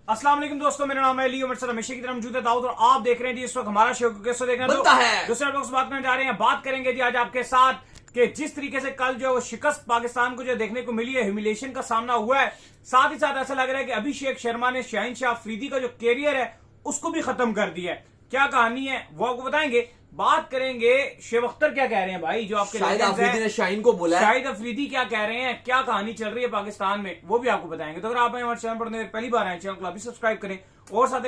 अस्सलाम वालेकुम दोस्तों, मेरा नाम है अली और मेरे साथ हमेशा की तरह मौजूद है दाऊद और आप देख रहे हैं जी इस वक्त हमारा शो कैसे देखना बनता है। दूसरे लोग से बात करने जा रहे हैं। बात करेंगे जी आज आपके साथ कि जिस तरीके से कल जो शिकस्त पाकिस्तान को जो देखने को मिली है, ह्यूमिलेशन का सामना हुआ है, साथ ही साथ ऐसा लग रहा है कि अभिषेक शर्मा ने शाहिनशाह अफरीदी का जो कैरियर है उसको भी खत्म कर दिया है। क्या कहानी है वो आपको बताएंगे। बात करेंगे शेब अख्तर क्या कह रहे हैं भाई, जो आपके शाहिद अफरीदी ने शाहीन को बोला है। शाहिद अफरीदी क्या कह रहे हैं, क्या कहानी चल रही है पाकिस्तान में, वो भी आपको बताएंगे। तो अगर आप हमारे चैनल पर पहली बार आए, चैनल को अभी सब्सक्राइब करें और साथ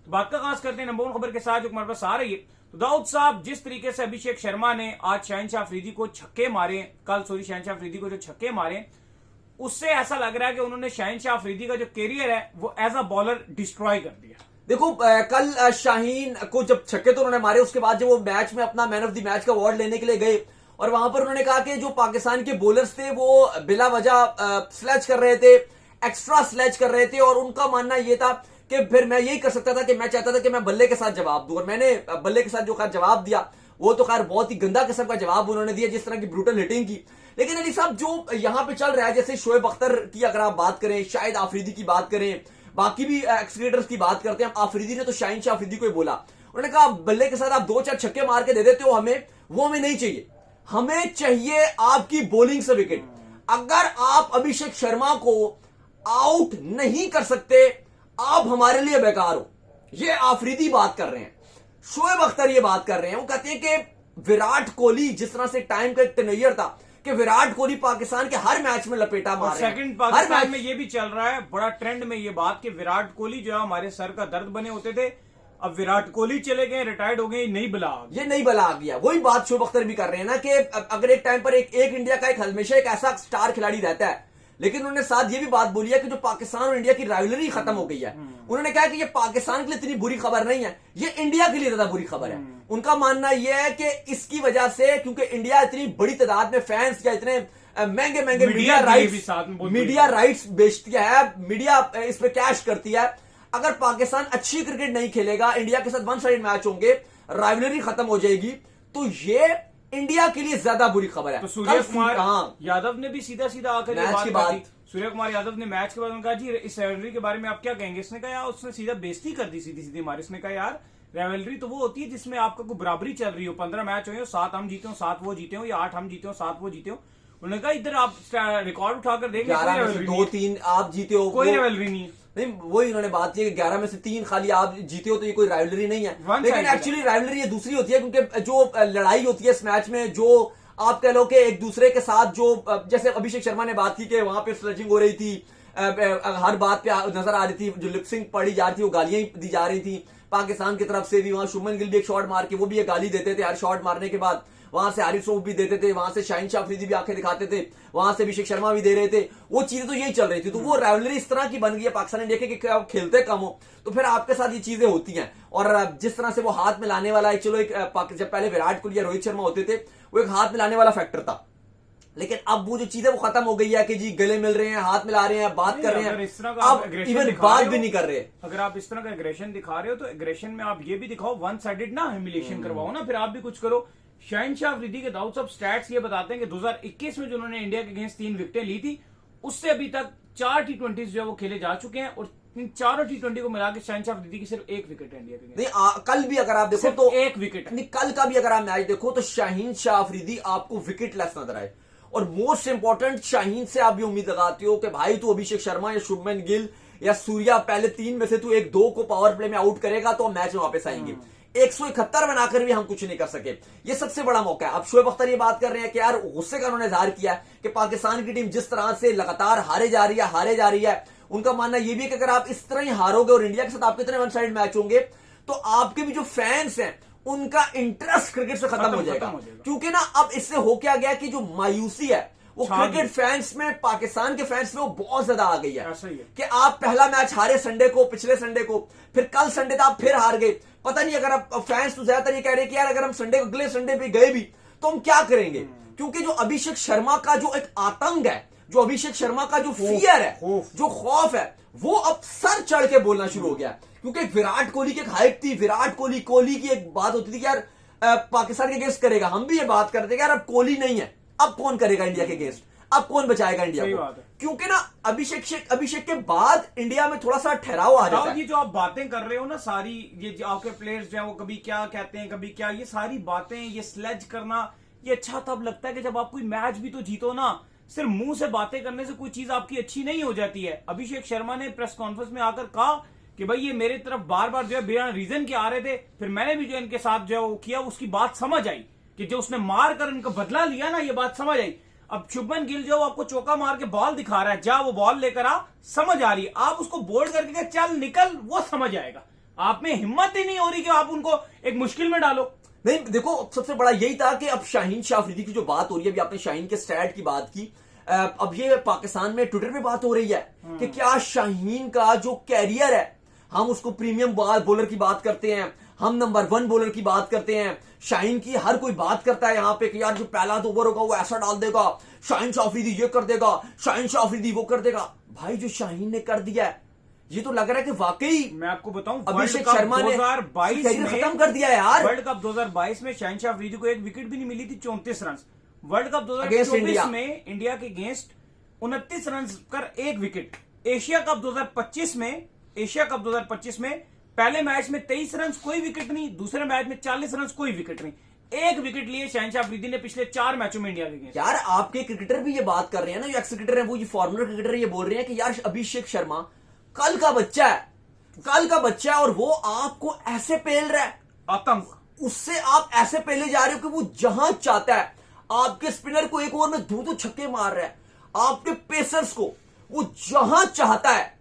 बात का खास करते हैं नंबर 1 खबर के साथ जो हमारे पास आ रही है। तो दाऊद साहब, जिस तरीके से अभिषेक शर्मा ने आज शाहिनशाह अफरीदी को छक्के मारे, शाहिनशाह अफरीदी को जो छक्के मारे, उससे ऐसा लग रहा है कि उन्होंने शाहिनशाह अफरीदी का जो कैरियर है वो एज अ बॉलर डिस्ट्रॉय कर दिया। देखो कल शाहीन को जब छक्के तो उन्होंने मारे, उसके बाद जब वो मैच में अपना मैन ऑफ द मैच का अवार्ड लेने के लिए गए और वहां पर उन्होंने कहा कि जो पाकिस्तान के बॉलर्स थे वो बिला वजह स्लेज कर रहे थे, एक्स्ट्रा स्लेज कर रहे थे, और उनका मानना यह था कि फिर मैं यही कर सकता था कि मैं चाहता था कि मैं बल्ले के साथ जवाब दूं, और मैंने बल्ले के साथ जो खैर जवाब दिया वो तो खैर बहुत ही गंदा किस्म का जवाब उन्होंने दिया, जिस तरह की ब्रूटल हिटिंग की। लेकिन अली साहब जो यहां पे चल रहा है, जैसे शोएब अख्तर की अगर आप बात करें, शाहिद अफरीदी की बात करें, बाकी भी एक्सक्रिएटर्स की बात करते हैं, अफरीदी ने तो शाहिनशाह अफरीदी को ही बोला, उन्होंने कहा बल्ले के साथ आप 2-4 छक्के मार के दे देते हो हमें, वो हमें नहीं चाहिए, हमें चाहिए आपकी बॉलिंग से विकेट। अगर आप अभिषेक शर्मा को आउट नहीं कर सकते, आप हमारे लिए बेकार हो। ये अफरीदी बात कर रहे हैं, शोएब अख्तर ये बात कर रहे हैं। वो कहते हैं कि विराट कोहली जिस तरह से टाइम का एक टेन्योर था कि विराट कोहली पाकिस्तान के हर मैच में लपेटा मार रहे हैं। सेकंड पाकिस्तान में ये भी चल रहा है बड़ा ट्रेंड में ये बात कि विराट कोहली जो है हमारे सर का दर्द बने होते थे, अब विराट कोहली चले गए, रिटायर्ड हो गए, नहीं बला ये नहीं बला आ गया। वही बात शोएब अख्तर भी कर रहे हैं ना कि अगर एक टाइम पर एक इंडिया का एक हमेशा एक ऐसा स्टार खिलाड़ी रहता है, लेकिन उन्होंने साथ ये भी बात बोली है कि जो पाकिस्तान और इंडिया की राइवलरी खत्म हो गई है। उन्होंने कहा कि ये पाकिस्तान के लिए इतनी बुरी खबर नहीं है, ये इंडिया के लिए ज्यादा बुरी खबर है। उनका मानना यह है कि इसकी वजह से, क्योंकि इंडिया इतनी बड़ी तादाद में फैंस या इतने महंगे महंगे मीडिया राइट्स बेचती है, मीडिया इस पे कैश करती है। अगर पाकिस्तान अच्छी क्रिकेट नहीं खेलेगा, इंडिया के साथ वन साइड मैच होंगे, राइवलरी खत्म हो जाएगी, तो ये इंडिया के लिए ज्यादा बुरी खबर है। तो सूर्य कुमार यादव ने भी सीधा सीधा आकर ये बात की। सूर्य कुमार यादव ने मैच के बाद कहा जी इस रेवलरी के बारे में आप क्या कहेंगे। इसने कहा यार, उसने सीधा बेइज्जती कर दी सीधी सीधी हमारी। इसने कहा यार रेवलरी तो वो होती है जिसमें आपका कोई बराबरी चल रही हो, 15 मैच हो, 7 हम जीते हो, 7 वो जीते हो, या 8 हम जीते हो, 7 वो जीते हो। उन्होंने कहा इधर आप रिकॉर्ड उठाकर देख 2-3 आप जीते हो, कोई रेवलरी नहीं है। नहीं, वही उन्होंने बात की कि 11 में से 3 खाली आप जीते हो, तो ये कोई राइवलरी नहीं है। लेकिन एक्चुअली राइवलरी ये दूसरी होती है, क्योंकि जो लड़ाई होती है इस मैच में, जो आप कह लो कि एक दूसरे के साथ जो, जैसे अभिषेक शर्मा ने बात की कि वहां पे स्लेजिंग हो रही थी, हर बात पे नजर आ रही थी, जो लिपसिंग पड़ी जा रही थी वो गालियां दी जा रही थी पाकिस्तान की तरफ से भी। वहां शुभमन गिल भी एक शॉट मार के वो भी एक गाली देते थे हर शॉट मारने के बाद, वहां से आरिफ रऊफ भी देते थे, वहां से शाहिनशाह अफरीदी भी आंखें दिखाते थे, वहां से अभिषेक शर्मा भी दे रहे थे। वो चीजें तो यही चल रही थी। तो वो राइवलरी इस तरह की बन गई है पाकिस्तान इंडिया के कि आप खेलते कम हो तो फिर आपके साथ ये चीजें होती हैं। और जिस तरह से वो हाथ में लाने वाला, चलो एक जब पहले विराट कोहली या रोहित शर्मा होते थे, वो एक हाथ में लाने वाला फैक्टर था, लेकिन अब वो जो चीजें वो खत्म हो गई है कि जी गले मिल रहे हैं, हाथ मिला रहे हैं, बात कर रहे हैं, अब इवन बात भी नहीं कर रहे। अगर आप इस तरह का एग्रेशन दिखा रहे हो तो एग्रेशन में आप ये भी दिखाओ, वन साइडेड ना ह्यूमिलेशन करवाओ ना, फिर आप भी कुछ करो। शाहिनशाह अफरीदी के दाऊद साहब स्टैट्स ये बताते हैं कि 2021 में जो उन्होंने इंडिया के अगेंस्ट 3 विकेटें ली थी, उससे अभी तक 4 T20 जो है वो खेले जा चुके हैं, और इन चारों T20 को मिलाकर शाहिनशाह अफरीदी की सिर्फ 1 विकेट है इंडिया के। नहीं, कल भी अगर आप देखो तो 1 विकेट नहीं, कल का भी अगर आप मैच देखो तो शाहिनशाह अफरीदी आपको विकेट लेस नजर आए। और मोस्ट इंपॉर्टेंट, शाहीन से आप भी उम्मीद लगाते हो कि भाई तू अभिषेक शर्मा या शुभमन गिल या सूर्या, पहले 3 में से तू 1-2 को पावर प्ले में आउट करेगा तो मैच में वापस आएंगे। 171 बनाकर भी हम कुछ नहीं कर सके, ये सबसे बड़ा मौका है। अब शोएब अख्तर ये बात कर रहे हैं कि यार गुस्से का उन्होंने इजहार किया कि पाकिस्तान की टीम जिस तरह से लगातार हारे जा रही है, उनका मानना यह भी है कि अगर आप इस तरह ही हारोगे और इंडिया के साथ आपके इतने वन साइड मैच होंगे तो आपके भी जो फैंस हैं उनका इंटरेस्ट क्रिकेट से खत्म हो जाएगा। क्योंकि ना अब इससे हो क्या गया कि जो मायूसी है वो क्रिकेट फैंस में, पाकिस्तान के फैंस में वो बहुत ज्यादा आ गई है कि आप पहला मैच हारे संडे को, पिछले संडे को, फिर कल संडे था आप फिर हार गए। पता नहीं, अगर आप फैंस तो ज्यादातर ये कह रहे हैं कि यार अगर हम संडे को अगले संडे पे गए भी तो हम क्या करेंगे, क्योंकि जो अभिषेक शर्मा का जो एक आतंक है, जो अभिषेक शर्मा का जो फियर है, जो खौफ है, वो अब सर चढ़ के बोलना शुरू हो गया। क्योंकि विराट कोहली की एक हाइप थी, विराट कोहली की एक बात होती थी कि यार पाकिस्तान के अगेंस्ट करेगा, हम भी ये बात करते हैं यार अब कोहली नहीं है, अब कौन करेगा इंडिया के अगेंस्ट। अब कौन बचाएगा इंडिया सही को? बात है। क्योंकि ना अभिषेक के बाद इंडिया में थोड़ा सा ठहराव आ जाता है। ये जो आप बातें कर रहे हो ना सारी, ये जो आपके प्लेयर्स जो है वो कभी क्या कहते हैं कभी क्या, ये सारी बातें, ये स्लेज करना, ये अच्छा तब लगता है कि जब आप कोई मैच भी तो जीतो ना। सिर्फ मुंह से बातें करने से कोई चीज आपकी अच्छी नहीं हो जाती है। अभिषेक शर्मा ने प्रेस कॉन्फ्रेंस में आकर कहा कि भाई ये मेरे तरफ बार बार जो है बिना रीजन के आ रहे थे, फिर मैंने भी जो इनके साथ जो है वो किया, उसकी बात समझ आई कि जो उसने मार कर इनका बदला लिया ना, ये बात समझ आई। अब शुभमन गिल जो आपको चौका मार के बॉल दिखा रहा है, जा वो बॉल लेकर आ, समझ आ रही है, आप उसको बोल्ड करके कहे, चल निकल, वो समझ आएगा। आप में हिम्मत ही नहीं हो रही कि आप उनको एक मुश्किल में डालो। नहीं देखो, सबसे बड़ा यही था कि अब शाहीन शाह अफरीदी की जो बात हो रही है, अभी आपने शाहीन के स्टैट की बात की, अब ये पाकिस्तान में ट्विटर पे बात हो रही है कि क्या शाहीन का जो कैरियर है, हम उसको प्रीमियम बॉलर की बात करते हैं, हम नंबर 1 बॉलर की बात करते हैं, शाहीन की हर कोई बात करता है यहाँ पे कि यार जो पहला तो ओवर होगा वो ऐसा डाल देगा, शाहीन शाह अफरीदी ये कर देगा, शाहीन शाह अफरीदी वो कर देगा। भाई जो शाहीन ने कर दिया है, ये तो लग रहा है कि वाकई मैं आपको बताऊं, अभिषेक शर्मा ने 2022 में खत्म कर दिया है यार। वर्ल्ड कप 2022 में शाहीन शाह अफरीदी को एक विकेट भी नहीं मिली थी, 34 run. World cup Against 2024 India। में इंडिया के अगेंस्ट 29 रन कर एक विकेट। एशिया कप 2025 में पहले मैच में 23 रन कोई विकेट नहीं, दूसरे मैच में 40 रन कोई विकेट नहीं, एक विकेट लिए शाहीन शाह अफरीदी ने पिछले 4 मैचों में इंडिया के अगेंस्ट। यार आपके क्रिकेटर भी ये बात कर रहे हैं ना, जो एक्स क्रिकेटर है, वो ये फॉर्मर क्रिकेटर ये बोल रहे हैं कि यार अभिषेक शर्मा कल का बच्चा है, कल का बच्चा है, और वो आपको ऐसे पेल रहा है, आतंक उससे आप ऐसे पहले जा रहे हो कि वो जहां चाहता है आपके स्पिनर को एक ओवर में दो छक्के मार रहा है, आपके पेसर्स को वो जहां चाहता है,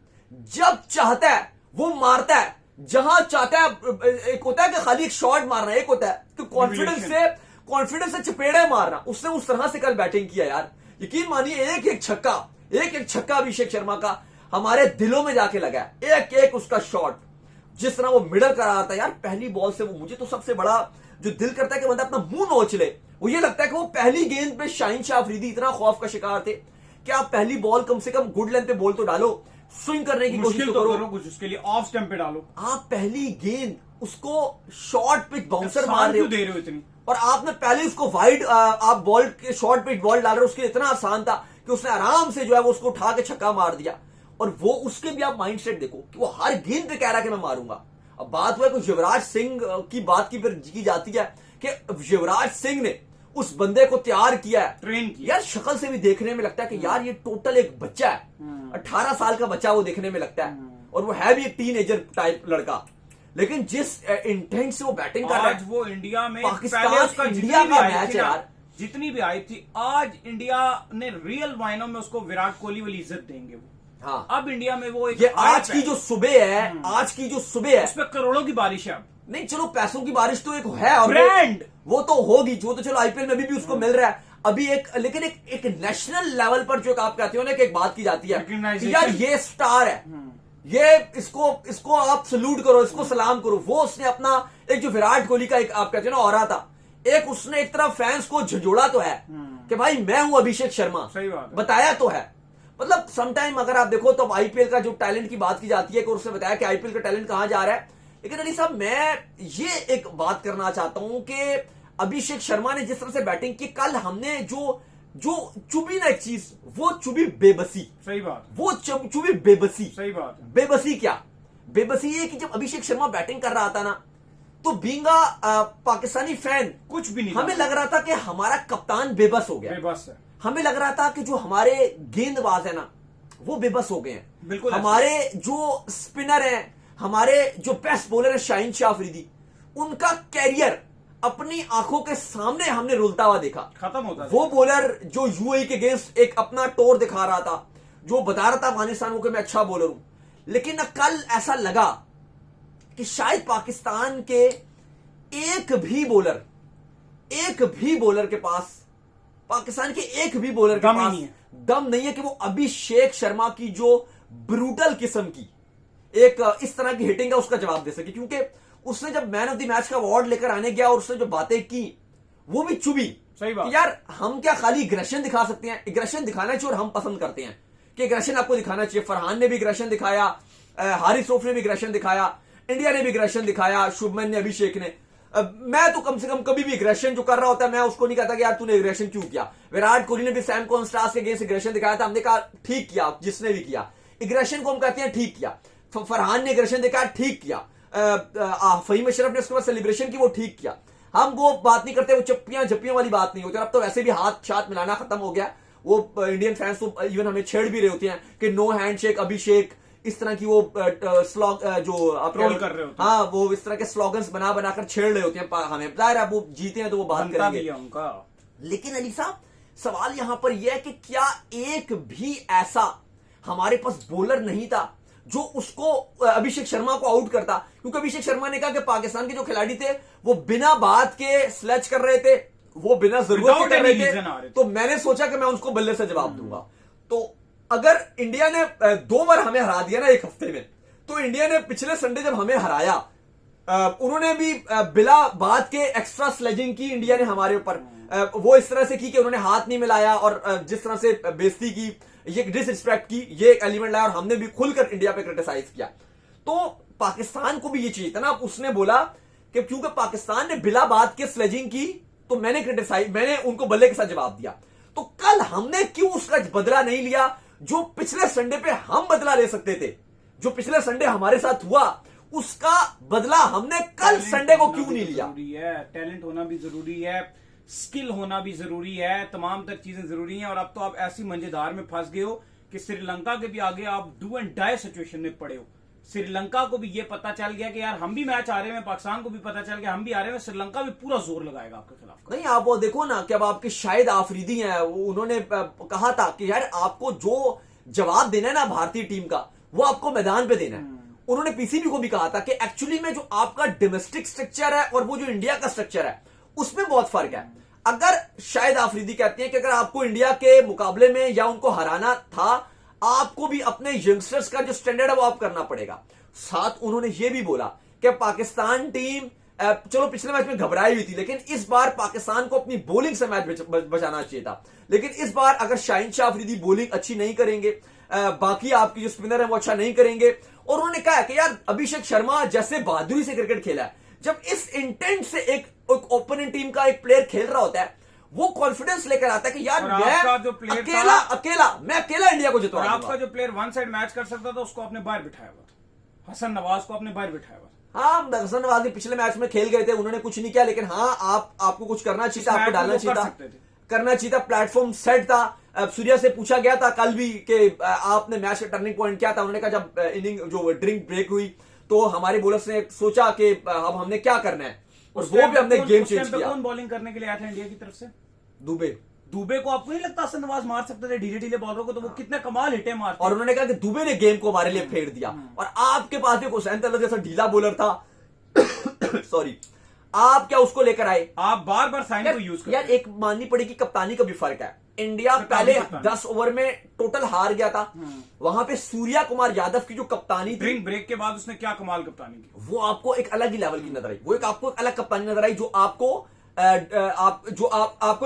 जब चाहता है वो मारता है, जहां चाहता है। एक होता है कि खाली एक शॉट मारना, एक होता है तो कॉन्फिडेंस से चपेड़े मारना। उसने उस तरह से कल बैटिंग किया यार, यकीन मानिए एक एक छक्का अभिषेक शर्मा का हमारे दिलों में जाके लगा है। एक एक उसका शॉट, जिस तरह वो मिडल करा रहा था यार पहली बॉल से, वो मुझे तो सबसे बड़ा जो दिल करता है कि बंदा अपना मुंह नोच ले, वो ये लगता है कि वो पहली गेंद पे शाहीन शाह अफरीदी इतना खौफ का शिकार थे कि आप पहली बॉल कम से कम गुड लेंथ पे बॉल तो डालो, स्विंग करने की कोशिश तो करो, कुछ उसके लिए ऑफ स्टंप पे डालो। आप पहली गेंद उसको शॉर्ट पिच बाउंसर मार रहे हो, दे रहे हो इतनी, और आपने पहले उसको वाइड आप बॉल के शॉर्ट पिच बॉल डाल रहे हो, उसके इतना आसान था कि उसने आराम से जो है वो उसको उठा के छक्का मार दिया। और वो उसके भी आप माइंडसेट देखो कि वो हर गेंद पे कह रहा है कि मैं मारूंगा। अब बात हुआ कि युवराज सिंह की बात की फिर की जाती है कि युवराज सिंह ने उस बंदे को तैयार किया है, ट्रेन किया। यार शक्ल से भी देखने में लगता है कि यार ये टोटल एक बच्चा है, 18 साल का बच्चा वो देखने में लगता है, और वो है भी एक टीनेजर टाइप लड़का, लेकिन जिस इंटेंट से वो बैटिंग कर रहा है, आज वो इंडिया में पाकिस्तान पहले उसका इंडिया जितनी भी का आई मैच थी है ना, यार, जितनी भी आई थी, आज इंडिया ने रियल मायनों में उसको विराट कोहली वाली इज्जत देंगे वो। हाँ, अब इंडिया में वो एक ये आज की जो सुबह है, आज की जो सुबह है, उस पर करोड़ों की बारिश है। अब नहीं चलो पैसों की बारिश तो एक है, और ब्रांड वो तो होगी, जो तो चलो आईपीएल में भी उसको मिल रहा है अभी एक, लेकिन एक नेशनल लेवल पर जो आप कहते हो ना कि एक बात की जाती है कि यार ये स्टार है, ये इसको आप सल्यूट करो, इसको सलाम करो। वो उसने अपना एक जो विराट कोहली का एक आप कहते हो ना ऑरा था, एक उसने एक तरह फैंस को झंझोड़ा तो है कि भाई मैं हूं अभिषेक शर्मा, सही बात है, बताया तो है। मतलब समटाइम अगर आप देखो तो आईपीएल का जो टैलेंट की बात की जाती है कि उसने बताया कि आईपीएल का टैलेंट कहां जा रहा है, लेकिन अली साहब मैं ये एक बात करना चाहता हूं कि अभिषेक शर्मा ने जिस तरह से बैटिंग की, कल हमने जो चुभी ना एक चीज, वो चुभी बेबसी। सही बात, वो चुभी बेबसी। सही बात है। बेबसी क्या? बेबसी ये कि जब अभिषेक शर्मा बैटिंग कर रहा था ना, तो बींगा पाकिस्तानी फैन कुछ भी नहीं, हमें लग रहा था कि हमारा कप्तान बेबस हो गया, बेबस है। हमें लग रहा था कि जो हमारे गेंदबाज है ना वो बेबस हो गए हैं, बिल्कुल। हमारे जो स्पिनर हैं, हमारे जो बेस्ट बॉलर है शाहीन शाह अफरीदी, उनका कैरियर अपनी आंखों के सामने हमने रुलता हुआ देखा, खत्म होता। वो बॉलर जो यूएई के अगेंस्ट एक अपना टोर दिखा रहा था, जो बता रहा था अफगानिस्तान को मैं अच्छा बॉलर हूं, लेकिन कल ऐसा लगा कि शायद पाकिस्तान के एक भी बॉलर के पास, पाकिस्तान के एक भी बॉलर के पास दम नहीं है कि वो अभिषेक शर्मा की जो ब्रूटल किस्म की एक इस तरह की हिटिंग है उसका जवाब दे सके। क्योंकि उसने जब मैन ऑफ द मैच का अवार्ड लेकर आने गया और उसने जो बातें की वो भी चुभी। सही बात। यार हम क्या खाली एग्रेशन दिखा सकते हैं? एग्रेशन दिखाना चाहिए और हम पसंद करते हैं कि एग्रेशन आपको दिखाना चाहिए। फरहान ने भी एग्रेशन दिखाया, हारिस रऊफ ने भी एग्रेशन दिखाया, इंडिया ने भी एग्रेशन दिखाया, शुभमन ने, अभिषेक ने, मैं तो कम से कम कभी भी एग्रेशन जो कर रहा होता है, मैं उसको नहीं कहता कि यार तूने एग्रेशन क्यों किया। विराट कोहली ने भी सैम कॉन्स्टास के अगेंस्ट एग्रेशन दिखाया था, हमने कहा ठीक किया, जिसने भी किया एग्रेशन को हम कहते हैं ठीक किया। फरहान ने एग्रेशन दिखाया, ठीक किया। फहीम अशरफ ने उसके बाद सेलिब्रेशन की, वो ठीक किया। हम वो बात नहीं करते, वो जप्पियां वाली बात नहीं होती। अब तो वैसे भी हाथ शात मिलाना खत्म हो गया। वो इंडियन फैंस तो इवन हमें छेड़ भी रहे होते हैं कि नो हैंडशेक अभिषेक, इस तरह की वो स्लॉग जो आप ट्रोल कर रहे होते हैं। हाँ, वो इस तरह के स्लोगन्स बनाकर छेड़ रहे होते हैं हमें। जाहिर है वो जीते हैं तो वो बात करेंगे भी है उनका। लेकिन अली साहब सवाल यहां पर यह है कि क्या एक भी ऐसा हमारे पास बॉलर नहीं था जो उसको अभिषेक शर्मा को आउट करता? क्योंकि अभिषेक शर्मा ने कहा कि पाकिस्तान के जो खिलाड़ी थे वो बिना बात के स्लेज कर रहे थे, वो बिना जरूरत के कर रहे थे। तो मैंने सोचा कि मैं उसको बल्ले से जवाब दूंगा। तो अगर इंडिया ने 2 बार हमें हरा दिया ना एक हफ्ते में, तो इंडिया ने पिछले संडे जब हमें हराया, उन्होंने भी बिना बात के एक्स्ट्रा स्लेजिंग की इंडिया ने हमारे ऊपर। वो इस तरह से की कि उन्होंने हाथ नहीं मिलाया और जिस तरह से बेइज्जती की, ये डिसरिस्पेक्ट की, ये एलिमेंट लाया और हमने भी खुलकर इंडिया पे क्रिटिसाइज किया। तो पाकिस्तान को भी ये चाहिए था ना। उसने बोला कि क्योंकि पाकिस्तान ने बिला बात के स्लेजिंग की तो मैंने उनको बल्ले के साथ जवाब दिया। तो कल हमने क्यों उसका बदला नहीं लिया जो पिछले संडे पे हम बदला ले सकते थे? जो पिछले संडे हमारे साथ हुआ उसका बदला हमने कल संडे को क्यों नहीं लिया? जरूरी है, टैलेंट होना भी जरूरी है, स्किल होना भी जरूरी है, तमाम तर चीजें जरूरी हैं। और अब तो आप ऐसी मंजेदार में फंस गए हो कि श्रीलंका के भी आगे आप डू एंड डाई सिचुएशन में पड़े हो। श्रीलंका को भी ये पता चल गया कि यार हम भी मैच आ रहे हैं, पाकिस्तान को भी पता चल गया हम भी आ रहे हैं, श्रीलंका भी पूरा जोर लगाएगा आपके खिलाफ। नहीं, आप वो देखो ना कि अब आपके शाहिद आफरीदी हैं, उन्होंने कहा था कि यार आपको जो जवाब देना है ना भारतीय टीम का, वो आपको मैदान पे देना है। उन्होंने पीसीबी को भी कहा था कि एक्चुअली में जो आपका डोमेस्टिक स्ट्रक्चर है और वो जो इंडिया का स्ट्रक्चर है उसमें बहुत फर्क है। अगर शाहिद आफरीदी कहते हैं कि अगर आपको इंडिया के मुकाबले में या उनको हराना था, आपको भी अपने यंगस्टर्स का जो स्टैंडर्ड है वो आप करना पड़ेगा। साथ उन्होंने ये भी बोला कि पाकिस्तान टीम चलो पिछले मैच में घबराई हुई थी, लेकिन इस बार पाकिस्तान को अपनी बॉलिंग से मैच बचाना चाहिए था। लेकिन इस बार अगर शाहीन शाह अफरीदी बॉलिंग अच्छी नहीं करेंगे, बाकी आपकी जो स्पिनर है वो अच्छा नहीं करेंगे। और उन्होंने कहा कि यार अभिषेक शर्मा जैसे बहादुरी से क्रिकेट खेला है, जब इस इंटेंट से एक ओपोनेंट टीम का एक प्लेयर खेल रहा होता है, वो कॉन्फिडेंस लेकर आता है कि यार मैं अकेला इंडिया को जितवा दूंगा। आपका जो प्लेयर वन साइड मैच कर सकता था उसको आपने बाहर बिठाया हुआ, हसन नवाज को आपने बाहर बिठाया हुआ। हाँ, हसन नवाज भी पिछले मैच में खेल गए थे, उन्होंने कुछ नहीं किया, लेकिन हाँ आपको कुछ करना चाहिए था, आपको डालना चाहिए था, करना चाहिए था। प्लेटफॉर्म सेट था। सूर्या से पूछा गया था कल भी कि आपने मैच का टर्निंग पॉइंट क्या था। उन्होंने कहा जब इनिंग जो ड्रिंक ब्रेक हुई तो हमारे बॉलर्स ने सोचा कि अब हमने क्या करना है, और वो भी हमने गेम चेंज किया। कौन बॉलिंग करने के लिए आया था इंडिया की तरफ से? दुबे को आपको नहीं लगता हसन नवाज मार सकते थे ढीले को? तो वो कितने कमाल हिटे मारते। और उन्होंने कहा कि दुबे ने गेम को हमारे लिए फेर दिया। और आपके पास भी हुसैन तलत जैसा ढीला बॉलर था सॉरी, आप क्या उसको लेकर आए? आप बार बार साइन को यूज करते। यार एक माननी पड़ेगी, कप्तानी का भी फर्क है। इंडिया पहले 10 ओवर में टोटल हार गया था, वहां पे सूर्या कुमार यादव की जो कप्तानी थी, ड्रिंक ब्रेक के बाद उसने क्या कमाल कप्तानी की, वो आपको एक अलग ही लेवल की नजर आई। वो एक आपको एक अलग कप्तानी नजर आई जो आपको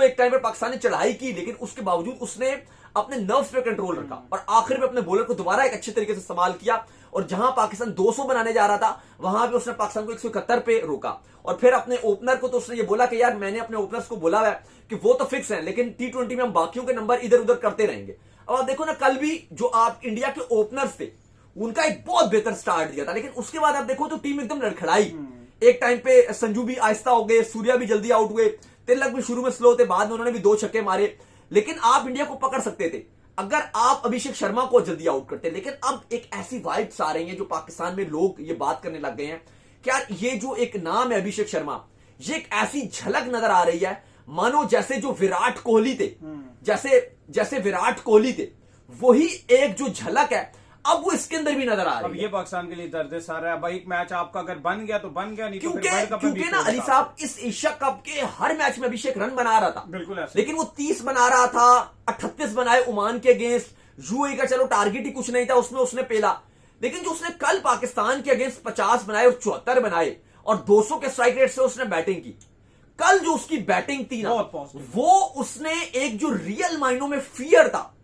एक टाइम पर पाकिस्तान ने चढ़ाई की, लेकिन उसके बावजूद उसने अपने नर्व्स पे कंट्रोल रखा और आखिर में अपने बॉलर को दोबारा एक अच्छे तरीके से इस्तेमाल किया। और जहां पाकिस्तान 200 बनाने जा रहा था, वहां पे उसने पाकिस्तान को 171 पे रोका। और फिर अपने ओपनर को तो उसने ये बोला कि यार मैंने अपने ओपनर्स को बोला है कि वो तो फिक्स है, लेकिन T20 में हम बाकियों के नंबर इधर उधर करते रहेंगे। अब आप देखो ना, कल भी जो आप इंडिया के ओपनर्स थे उनका एक बहुत बेहतर स्टार्ट दिया था, लेकिन उसके बाद आप देखो तो टीम एकदम लड़खड़ाई। एक टाइम पे संजू भी आहिस्ता हो गए, सूर्या भी जल्दी आउट हुए, तिलक भी शुरू में स्लो थे, बाद में उन्होंने भी 2 छक्के मारे। लेकिन आप इंडिया को पकड़ सकते थे अगर आप अभिषेक शर्मा को जल्दी आउट करते। लेकिन अब एक ऐसी वाइब्स आ रही हैं जो पाकिस्तान में लोग ये बात करने लग गए हैं कि यार ये जो एक नाम है अभिषेक शर्मा, ये एक ऐसी झलक नजर आ रही है मानो जैसे जो विराट कोहली थे, जैसे विराट कोहली थे, वही एक जो झलक है अब वो इसके अंदर भी नजर आ रही है। अब ये पाकिस्तान के लिए दर्द सारा है भाई। एक मैच आपका अगर बन गया तो बन गया, नहीं तो क्योंकि ना अली साहब इस एशिया कप के हर मैच में अभिषेक रन बना रहा था, बिल्कुल ऐसे। लेकिन वो 30 बना रहा था, 38 बनाए ओमान के अगेंस्ट। यूएई का चलो टारगेट ही कुछ नहीं था, उसमें उसने पेला। लेकिन जो उसने कल पाकिस्तान के अगेंस्ट 50 बनाए और 74 बनाए और 200 के स्ट्राइक रेट से उसने बैटिंग की। कल जो उसकी बैटिंग थी ना, वो उसने एक जो रियल मायनों में फियर था,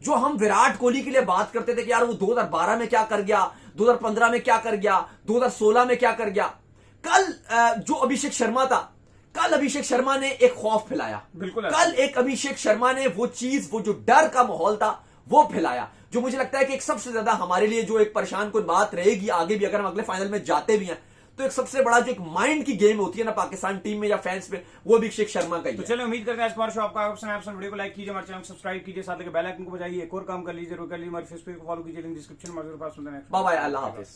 जो हम विराट कोहली के लिए बात करते थे कि यार वो 2012 में क्या कर गया, 2015 में क्या कर गया, 2016 में क्या कर गया। कल जो अभिषेक शर्मा था, कल अभिषेक शर्मा ने एक खौफ फैलाया। बिल्कुल कल एक अभिषेक शर्मा ने वो चीज, वो जो डर का माहौल था वो फैलाया, जो मुझे लगता है कि एक सबसे ज्यादा हमारे लिए जो एक परेशान कुन बात रहेगी आगे भी, अगर हम अगले फाइनल में जाते भी हैं तो एक सबसे बड़ा जो एक माइंड की गेम होती है ना पाकिस्तान टीम में या फैंस में, वो अभिषेक शर्मा का ही तो है। चलिए उम्मीद करते हैं आज हमारा शो आपका पसंद आया। वीडियो को लाइक कीजिए, हमारे चैनल को सब्सक्राइब कीजिए, साथ में बेल आइकन को बजाइए, एक और काम कर लीजिए, जरूर कर लीजिए, हमारे फेसबुक को फॉलो कीजिए, लिंक डिस्क्रिप्शन में पास। बाय बाय, अल्लाह हाफिज।